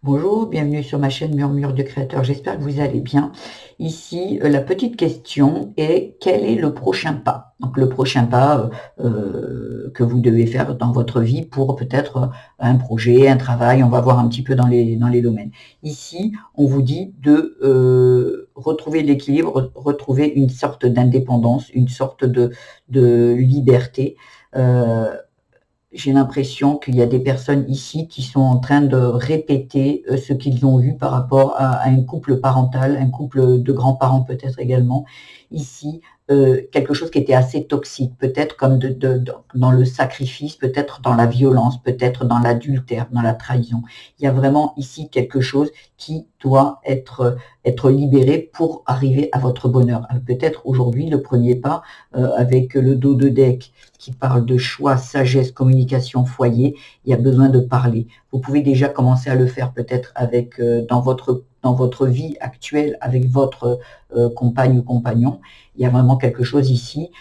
Bonjour, bienvenue sur ma chaîne Murmure du Créateur, j'espère que vous allez bien. Ici, la petite question est: quel est le prochain pas? Donc le prochain pas que vous devez faire dans votre vie pour peut-être un projet, un travail, on va voir un petit peu dans les domaines. Ici, on vous dit de retrouver l'équilibre, retrouver une sorte d'indépendance, une sorte de liberté. Euh, j'ai l'impression qu'il y a des personnes ici qui sont en train de répéter ce qu'ils ont vu par rapport à un couple parental, un couple de grands-parents peut-être également. Ici, quelque chose qui était assez toxique, peut-être comme dans le sacrifice, peut-être dans la violence, peut-être dans l'adultère, dans la trahison. Il y a vraiment ici quelque chose qui doit être libéré pour arriver à votre bonheur. Peut-être aujourd'hui le premier pas avec le dos de deck qui parle de choix, sagesse, communication, foyer, il y a besoin de parler. Vous pouvez déjà commencer à le faire peut-être avec dans votre vie actuelle avec votre compagne ou compagnon. Il y a vraiment quelque chose ici.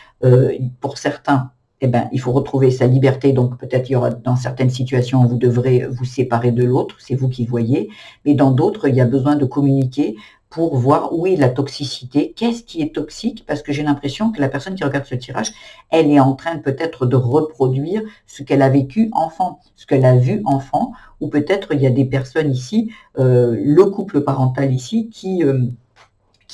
Pour certains, eh ben, il faut retrouver sa liberté, donc peut-être il y aura dans certaines situations où vous devrez vous séparer de l'autre, c'est vous qui voyez, mais dans d'autres, il y a besoin de communiquer pour voir où est la toxicité, qu'est-ce qui est toxique, parce que j'ai l'impression que la personne qui regarde ce tirage, elle est en train peut-être de reproduire ce qu'elle a vécu enfant, ce qu'elle a vu enfant, ou peut-être il y a des personnes ici, le couple parental ici, qui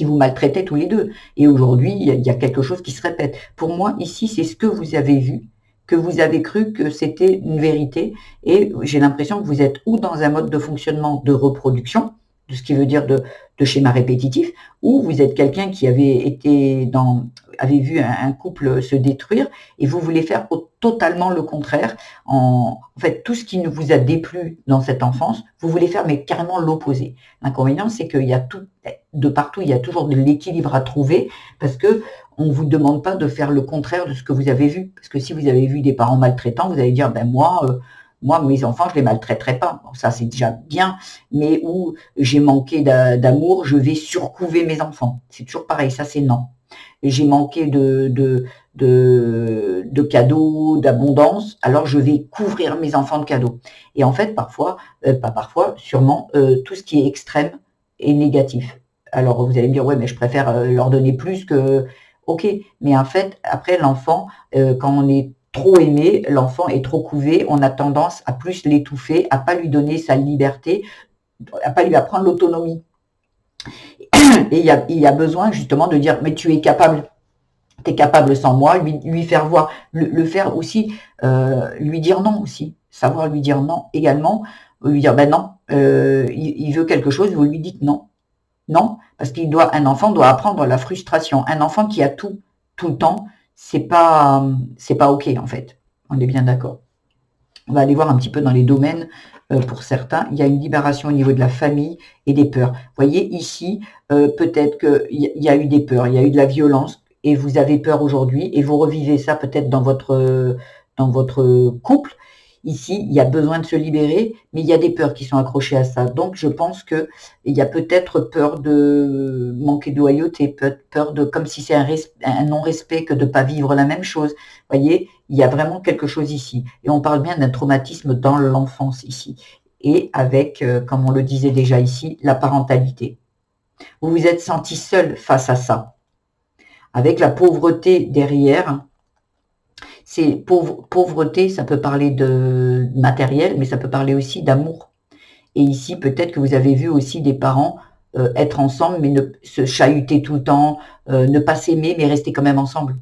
vous maltraitaient tous les deux. Et aujourd'hui, il y a quelque chose qui se répète. Pour moi, ici, c'est ce que vous avez vu, que vous avez cru que c'était une vérité, et j'ai l'impression que vous êtes ou dans un mode de fonctionnement de reproduction, de ce qui veut dire de schéma répétitif, ou vous êtes quelqu'un qui avait vu un couple se détruire et vous voulez faire totalement le contraire. En fait, tout ce qui ne vous a déplu dans cette enfance, vous voulez faire mais carrément l'opposé. L'inconvénient, c'est qu'il y a tout, de partout, il y a toujours de l'équilibre à trouver parce que on ne vous demande pas de faire le contraire de ce que vous avez vu. Parce que si vous avez vu des parents maltraitants, vous allez dire, ben moi, mes enfants, je les maltraiterai pas. Bon, ça, c'est déjà bien, mais où j'ai manqué d'amour, je vais surcouver mes enfants. C'est toujours pareil, ça, c'est non. J'ai manqué de cadeaux, d'abondance, alors je vais couvrir mes enfants de cadeaux. Et en fait, parfois, pas parfois, sûrement, tout ce qui est extrême est négatif. Alors, vous allez me dire, ouais, mais je préfère leur donner plus que... Ok, mais en fait, après, l'enfant, quand on est trop aimé, l'enfant est trop couvé, on a tendance à plus l'étouffer, à pas lui donner sa liberté, à pas lui apprendre l'autonomie. Et il y a besoin justement de dire, mais tu es capable, tu es capable sans moi, lui faire voir, le faire aussi, lui dire non aussi, savoir lui dire non également, lui dire, ben non, il veut quelque chose, vous lui dites non. Non, parce un enfant doit apprendre la frustration. Un enfant qui a tout le temps, c'est pas ok en fait. On est bien d'accord. On va aller voir un petit peu dans les domaines pour certains. Il y a une libération au niveau de la famille et des peurs. Vous voyez ici, peut-être qu'il y a eu des peurs, il y a eu de la violence et vous avez peur aujourd'hui et vous revivez ça peut-être dans votre couple. Ici, il y a besoin de se libérer, mais il y a des peurs qui sont accrochées à ça. Donc, je pense que il y a peut-être peur de manquer de loyauté, peur de, comme si c'est un non-respect que de ne pas vivre la même chose. Vous voyez, il y a vraiment quelque chose ici. Et on parle bien d'un traumatisme dans l'enfance ici. Et avec, comme on le disait déjà ici, la parentalité. Vous vous êtes senti seul face à ça. Avec la pauvreté derrière, pauvreté, ça peut parler de matériel, mais ça peut parler aussi d'amour. Et ici, peut-être que vous avez vu aussi des parents être ensemble, mais se chahuter tout le temps, ne pas s'aimer, mais rester quand même ensemble.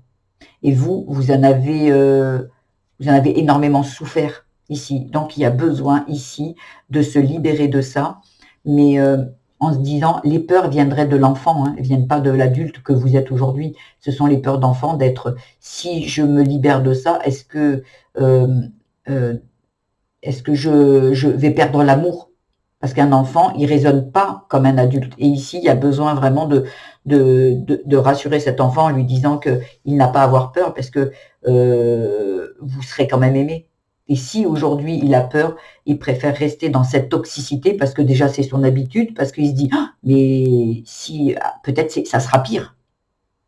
Et vous en avez énormément souffert ici. Donc, il y a besoin ici de se libérer de ça, mais en se disant, les peurs viendraient de l'enfant, hein, elles ne viennent pas de l'adulte que vous êtes aujourd'hui. Ce sont les peurs d'enfant d'être, si je me libère de ça, euh, euh, est-ce que je vais perdre l'amour? Parce qu'un enfant, il raisonne pas comme un adulte. Et ici, il y a besoin vraiment de rassurer cet enfant en lui disant qu'il n'a pas à avoir peur parce que vous serez quand même aimé. Et si aujourd'hui il a peur, il préfère rester dans cette toxicité parce que déjà c'est son habitude, parce qu'il se dit ah, mais si peut-être ça sera pire.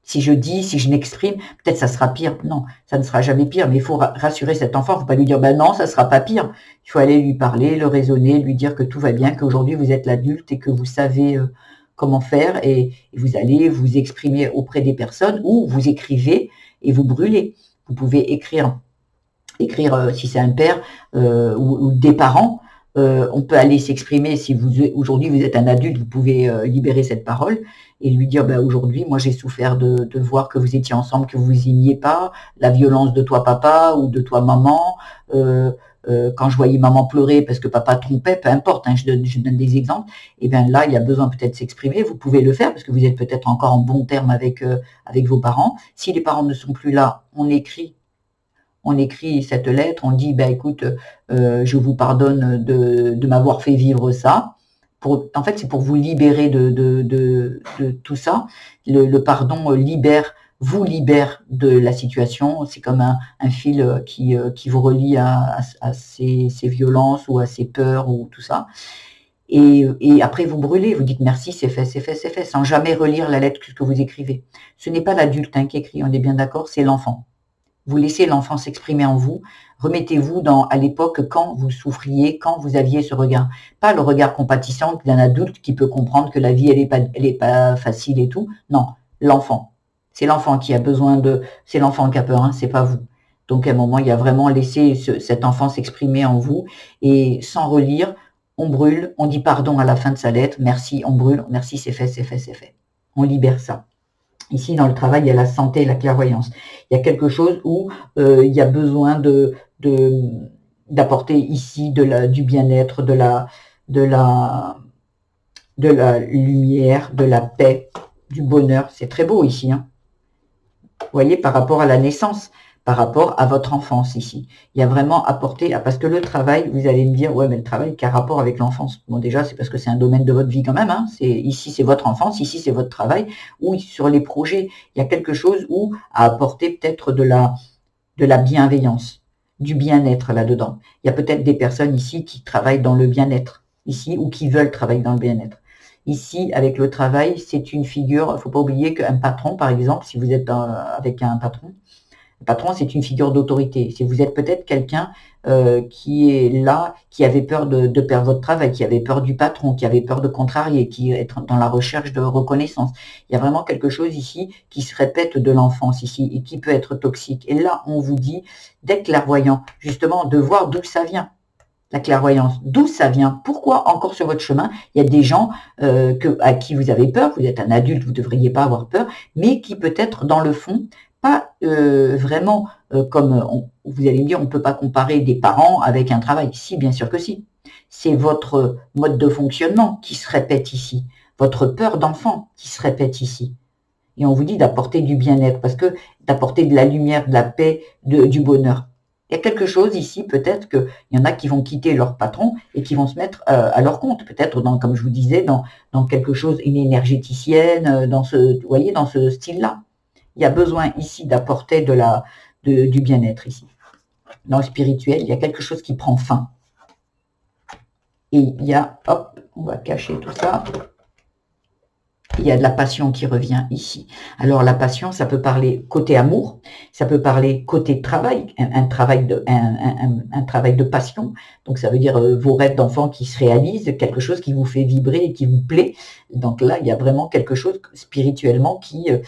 Si je dis, si je m'exprime, peut-être ça sera pire. Non, ça ne sera jamais pire, mais il faut rassurer cet enfant. Il ne faut pas lui dire, ben non, ça ne sera pas pire. Il faut aller lui parler, le raisonner, lui dire que tout va bien, qu'aujourd'hui vous êtes l'adulte et que vous savez comment faire et vous allez vous exprimer auprès des personnes ou vous écrivez et vous brûlez. Vous pouvez écrire si c'est un père ou des parents. On peut aller s'exprimer. Si aujourd'hui vous êtes un adulte, vous pouvez libérer cette parole et lui dire aujourd'hui, moi j'ai souffert de voir que vous étiez ensemble, que vous vous aimiez pas, la violence de toi papa ou de toi maman, quand je voyais maman pleurer parce que papa trompait, peu importe, hein, je donne des exemples, et bien là il y a besoin peut-être de s'exprimer, vous pouvez le faire parce que vous êtes peut-être encore en bon terme avec vos parents. Si les parents ne sont plus là, on écrit cette lettre, on dit écoute, je vous pardonne de m'avoir fait vivre ça. En fait, c'est pour vous libérer de tout ça. Le pardon vous libère de la situation. C'est comme un fil qui vous relie à ces violences ou à ces peurs ou tout ça. Et après, vous brûlez, vous dites merci, c'est fait, c'est fait, c'est fait, sans jamais relire la lettre que vous écrivez. Ce n'est pas l'adulte qui écrit, on est bien d'accord, c'est l'enfant. Vous laissez l'enfant s'exprimer en vous. Remettez-vous à l'époque quand vous souffriez, quand vous aviez ce regard. Pas le regard compatissant d'un adulte qui peut comprendre que la vie, elle est pas facile et tout. Non, l'enfant. C'est l'enfant qui a besoin c'est l'enfant qui a peur, c'est pas vous. Donc à un moment, il y a vraiment laissé cet enfant s'exprimer en vous et sans relire, on brûle, on dit pardon à la fin de sa lettre, merci, on brûle, merci, c'est fait, c'est fait, c'est fait. On libère ça. Ici, dans le travail, il y a la santé et la clairvoyance. Il y a quelque chose où il y a besoin d'apporter ici du bien-être, de la lumière, de la paix, du bonheur. C'est très beau ici. Vous voyez, par rapport à la naissance, par rapport à votre enfance ici. Il y a vraiment apporté, parce que le travail, vous allez me dire, ouais, mais le travail qui a rapport avec l'enfance. Bon, déjà, c'est parce que c'est un domaine de votre vie quand même. Ici, c'est votre enfance, ici, c'est votre travail. Ou sur les projets, il y a quelque chose où à apporter peut-être de la bienveillance, du bien-être là-dedans. Il y a peut-être des personnes ici qui travaillent dans le bien-être, ici, ou qui veulent travailler dans le bien-être. Ici, avec le travail, c'est une figure, il ne faut pas oublier qu'un patron, par exemple, si vous êtes avec un patron, le patron, c'est une figure d'autorité. Si vous êtes peut-être quelqu'un qui est là, qui avait peur de perdre votre travail, qui avait peur du patron, qui avait peur de contrarier, qui est dans la recherche de reconnaissance. Il y a vraiment quelque chose ici qui se répète de l'enfance ici et qui peut être toxique. Et là, on vous dit, d'être clairvoyant, justement, de voir d'où ça vient. La clairvoyance, d'où ça vient, pourquoi encore sur votre chemin, il y a des gens à qui vous avez peur, vous êtes un adulte, vous ne devriez pas avoir peur, mais qui peut-être dans le fond, pas vraiment comme vous allez me dire, on ne peut pas comparer des parents avec un travail. Si, bien sûr que si. C'est votre mode de fonctionnement qui se répète ici, votre peur d'enfant qui se répète ici. Et on vous dit d'apporter du bien-être, parce que d'apporter de la lumière, de la paix, du bonheur. Il y a quelque chose ici, peut-être qu'il y en a qui vont quitter leur patron et qui vont se mettre à leur compte, peut-être comme je vous disais, dans quelque chose, une énergéticienne, dans ce style-là. Il y a besoin ici d'apporter du bien-être ici. Dans le spirituel, il y a quelque chose qui prend fin. Et il y a, hop, on va cacher tout ça. Il y a de la passion qui revient ici. Alors la passion, ça peut parler côté amour, ça peut parler côté travail, un travail de passion. Donc ça veut dire vos rêves d'enfant qui se réalisent, quelque chose qui vous fait vibrer et qui vous plaît. Donc là, il y a vraiment quelque chose spirituellement il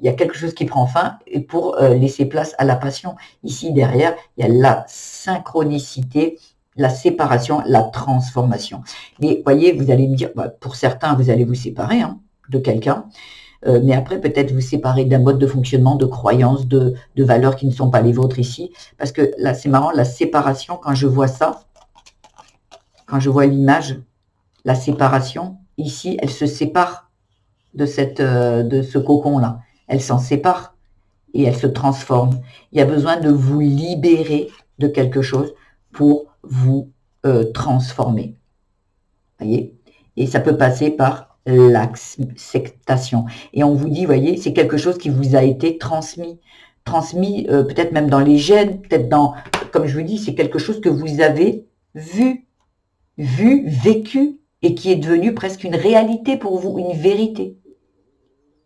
y a quelque chose qui prend fin et pour laisser place à la passion. Ici derrière, il y a la synchronicité, la séparation, la transformation. Mais voyez, vous allez me dire, pour certains, vous allez vous séparer de quelqu'un, mais après peut-être vous séparer d'un mode de fonctionnement, de croyances, de valeurs qui ne sont pas les vôtres ici. Parce que là, c'est marrant, la séparation, quand je vois ça, quand je vois l'image, la séparation, ici, elle se sépare de ce cocon-là. Elle s'en sépare et elle se transforme. Il y a besoin de vous libérer de quelque chose pour vous transformer. Voyez? Et ça peut passer par l'acceptation. Et on vous dit, voyez, c'est quelque chose qui vous a été transmis peut-être même dans les gènes, peut-être comme je vous dis, c'est quelque chose que vous avez vu, vécu, et qui est devenu presque une réalité pour vous, une vérité.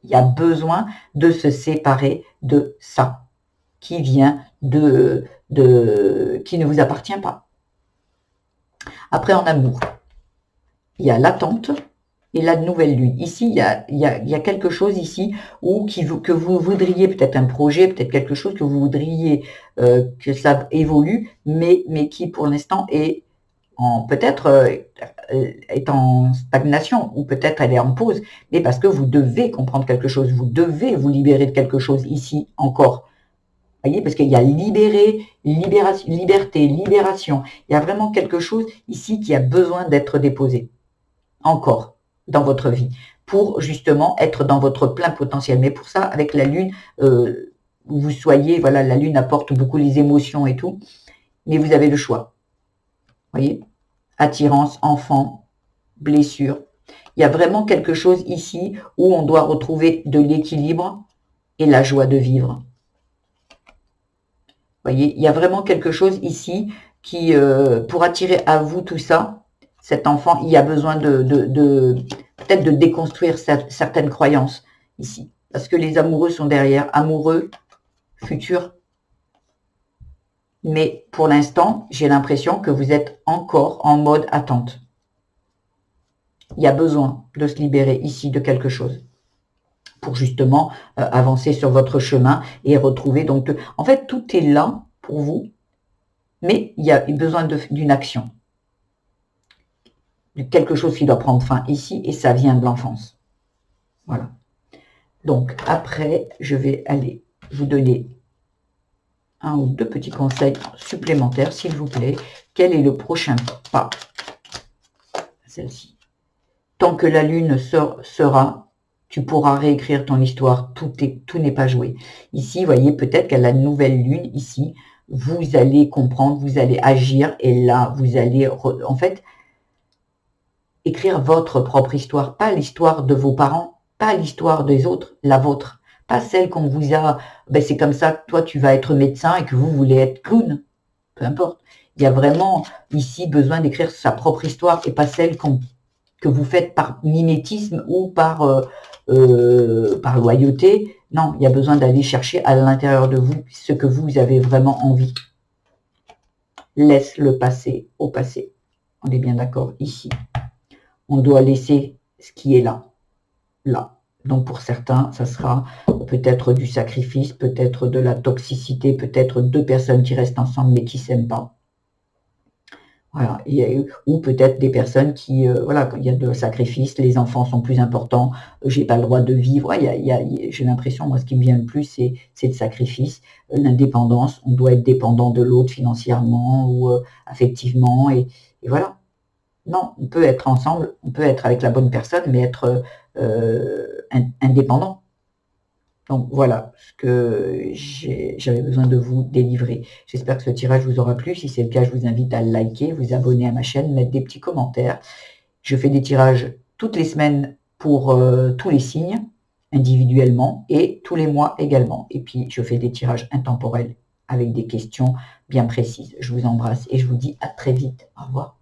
Il y a besoin de se séparer de ça qui vient qui ne vous appartient pas. Après, en amour, il y a l'attente et la nouvelle lune. Ici, il y a quelque chose ici que vous voudriez, peut-être un projet, peut-être quelque chose que vous voudriez que ça évolue, mais qui pour l'instant est peut-être est en stagnation, ou peut-être elle est en pause, mais parce que vous devez comprendre quelque chose, vous devez vous libérer de quelque chose ici encore. Vous voyez, parce qu'il y a libération, liberté, libération. Il y a vraiment quelque chose ici qui a besoin d'être déposé, encore, dans votre vie, pour justement être dans votre plein potentiel. Mais pour ça, avec la lune, vous soyez, voilà, la lune apporte beaucoup les émotions et tout, mais vous avez le choix. Vous voyez, attirance, enfant, blessure. Il y a vraiment quelque chose ici où on doit retrouver de l'équilibre et la joie de vivre. Vous voyez, il y a vraiment quelque chose ici qui, pour attirer à vous tout ça, cet enfant, il y a besoin peut-être de déconstruire certaines croyances ici. Parce que les amoureux sont derrière, amoureux, futurs. Mais pour l'instant, j'ai l'impression que vous êtes encore en mode attente. Il y a besoin de se libérer ici de quelque chose pour justement avancer sur votre chemin et retrouver. Donc, en fait, tout est là pour vous, mais il y a besoin d'une action. De quelque chose qui doit prendre fin ici, et ça vient de l'enfance. Voilà. Donc, après, je vais aller vous donner un ou deux petits conseils supplémentaires, s'il vous plaît. Quel est le prochain pas? Celle-ci. Tant que la lune sera, tu pourras réécrire ton histoire. Tout n'est pas joué. Ici, vous voyez, peut-être qu'à la nouvelle lune, ici, vous allez comprendre, vous allez agir, et là, vous allez, en fait, écrire votre propre histoire, pas l'histoire de vos parents, pas l'histoire des autres, la vôtre, pas celle qu'on vous a, ben c'est comme ça que toi tu vas être médecin et que vous voulez être clown, peu importe. Il y a vraiment ici besoin d'écrire sa propre histoire et pas celle que vous faites par mimétisme ou par loyauté. Non, il y a besoin d'aller chercher à l'intérieur de vous ce que vous avez vraiment envie. Laisse le passé au passé. On est bien d'accord ici. On doit laisser ce qui est là, là. Donc pour certains, ça sera peut-être du sacrifice, peut-être de la toxicité, peut-être deux personnes qui restent ensemble mais qui ne s'aiment pas. Voilà. Ou peut-être des personnes qui, voilà, il y a de sacrifice, les enfants sont plus importants, j'ai pas le droit de vivre. J'ai l'impression, moi, ce qui me vient le plus, c'est le sacrifice, l'indépendance. On doit être dépendant de l'autre financièrement ou affectivement, et voilà. Non, on peut être ensemble, on peut être avec la bonne personne, mais être indépendant. Donc voilà ce que j'avais besoin de vous délivrer. J'espère que ce tirage vous aura plu. Si c'est le cas, je vous invite à le liker, vous abonner à ma chaîne, mettre des petits commentaires. Je fais des tirages toutes les semaines pour tous les signes, individuellement, et tous les mois également. Et puis, je fais des tirages intemporels avec des questions bien précises. Je vous embrasse et je vous dis à très vite. Au revoir.